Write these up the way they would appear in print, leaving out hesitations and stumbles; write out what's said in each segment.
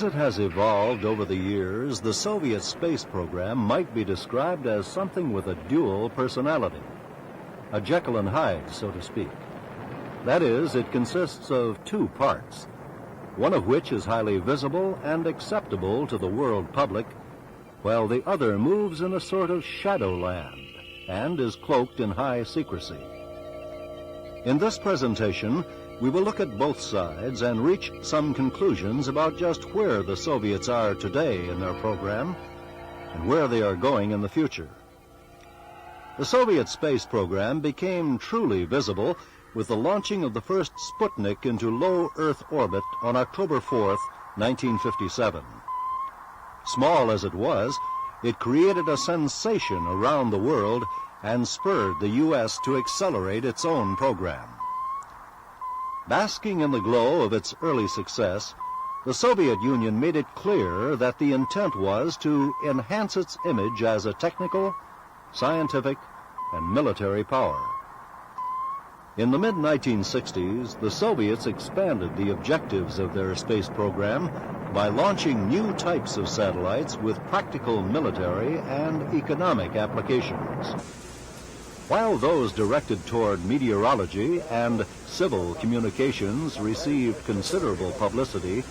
As it has evolved over the years, the Soviet space program might be described as something with a dual personality, a Jekyll and Hyde, so to speak. That is, it consists of two parts, one of which is highly visible and acceptable to the world public, while the other moves in a sort of shadowland and is cloaked in high secrecy. In this presentation, we will look at both sides and reach some conclusions about just where the Soviets are today in their program and where they are going in the future. The Soviet space program became truly visible with the launching of the first Sputnik into low Earth orbit on October 4th, 1957. Small as it was, it created a sensation around the world and spurred the U.S. to accelerate its own program. Basking in the glow of its early success, the Soviet Union made it clear that the intent was to enhance its image as a technical, scientific, and military power. In the mid-1960s, the Soviets expanded the objectives of their space program by launching new types of satellites with practical military and economic applications. While those directed toward meteorology and civil communications received considerable publicity,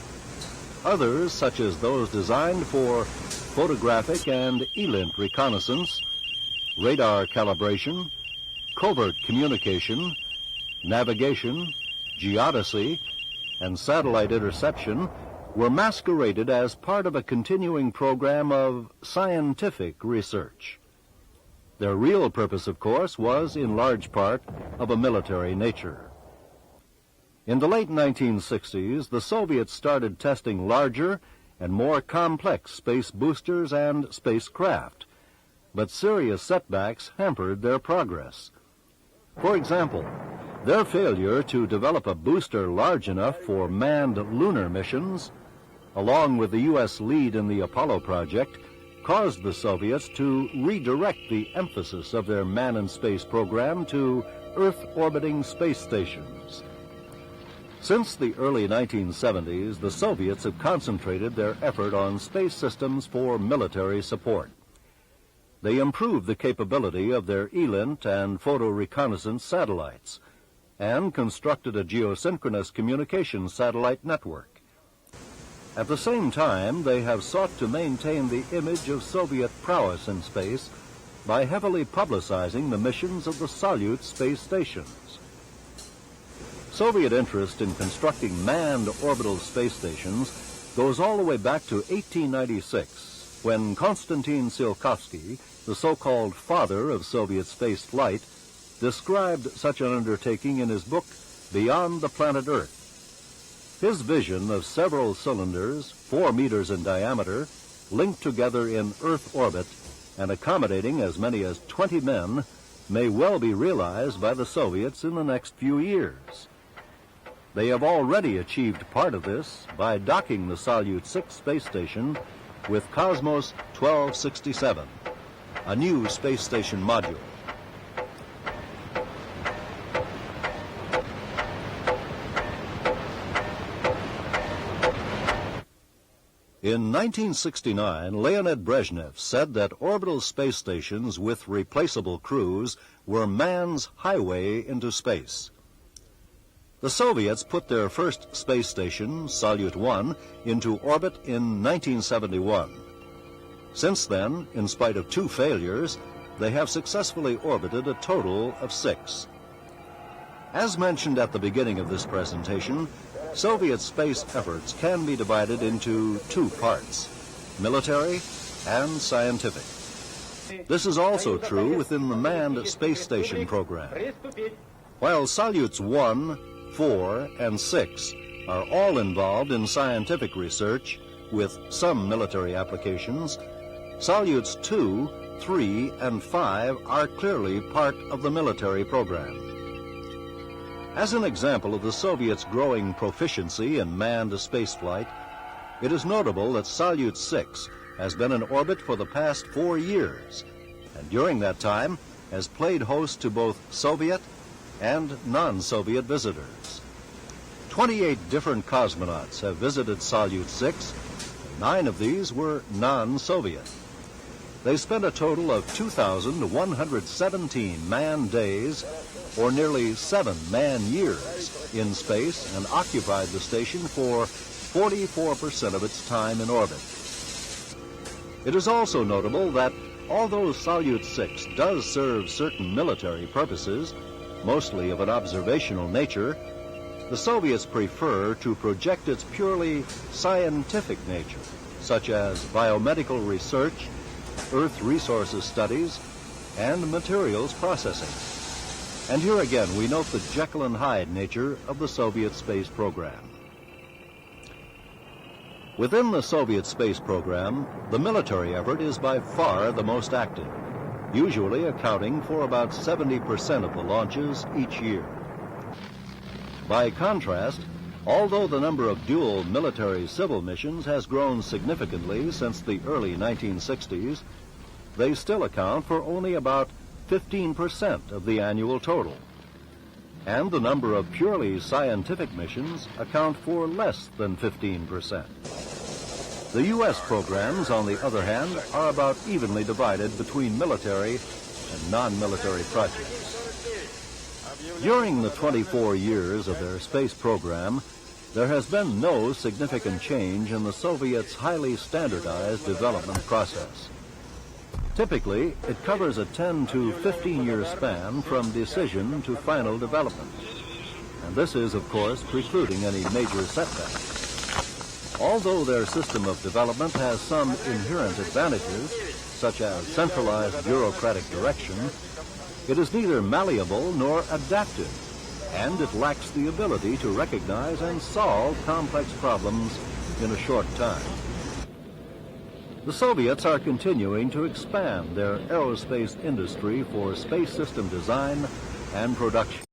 others, such as those designed for photographic and ELINT reconnaissance, radar calibration, covert communication, navigation, geodesy, and satellite interception, were masqueraded as part of a continuing program of scientific research. Their real purpose, of course, was in large part of a military nature. In the late 1960s, the Soviets started testing larger and more complex space boosters and spacecraft, but serious setbacks hampered their progress. For example, their failure to develop a booster large enough for manned lunar missions, along with the U.S. lead in the Apollo project, caused the Soviets to redirect the emphasis of their man-in-space program to Earth-orbiting space stations. Since the early 1970s, the Soviets have concentrated their effort on space systems for military support. They improved the capability of their ELINT and photo reconnaissance satellites and constructed a geosynchronous communications satellite network. At the same time, they have sought to maintain the image of Soviet prowess in space by heavily publicizing the missions of the Salyut space stations. Soviet interest in constructing manned orbital space stations goes all the way back to 1896, when Konstantin Tsiolkovsky, the so-called father of Soviet space flight, described such an undertaking in his book, Beyond the Planet Earth. His vision of several cylinders, 4 meters in diameter, linked together in Earth orbit and accommodating as many as 20 men may well be realized by the Soviets in the next few years. They have already achieved part of this by docking the Salyut 6 space station with Cosmos 1267, a new space station module. In 1969, Leonid Brezhnev said that orbital space stations with replaceable crews were man's highway into space. The Soviets put their first space station, Salyut 1, into orbit in 1971. Since then, in spite of 2 failures, they have successfully orbited a total of 6. As mentioned at the beginning of this presentation, Soviet space efforts can be divided into 2 parts, military and scientific. This is also true within the manned space station program. While Salyuts 1, 4, and 6 are all involved in scientific research with some military applications, Salyuts 2, 3, and 5 are clearly part of the military program. As an example of the Soviets' growing proficiency in manned spaceflight, it is notable that Salyut 6 has been in orbit for the past 4 years, and during that time has played host to both Soviet and non-Soviet visitors. 28 different cosmonauts have visited Salyut 6. 9 of these were non-Soviet. They spent a total of 2,117 manned days, or nearly 7 man-years, in space and occupied the station for 44% of its time in orbit. It is also notable that although Salyut 6 does serve certain military purposes, mostly of an observational nature, the Soviets prefer to project its purely scientific nature, such as biomedical research, Earth resources studies, and materials processing. And here again we note the Jekyll and Hyde nature of the Soviet space program. Within the Soviet space program, the military effort is by far the most active, usually accounting for about 70% of the launches each year. By contrast, although the number of dual military-civil missions has grown significantly since the early 1960s, they still account for only about 15% of the annual total. And the number of purely scientific missions account for less than 15%. The U.S. programs, on the other hand, are about evenly divided between military and non-military projects. During the 24 years of their space program, there has been no significant change in the Soviets' highly standardized development process. Typically, it covers a 10 to 15-year span from decision to final development. And this is, of course, precluding any major setbacks. Although their system of development has some inherent advantages, such as centralized bureaucratic direction, it is neither malleable nor adaptive, and it lacks the ability to recognize and solve complex problems in a short time. The Soviets are continuing to expand their aerospace industry for space system design and production.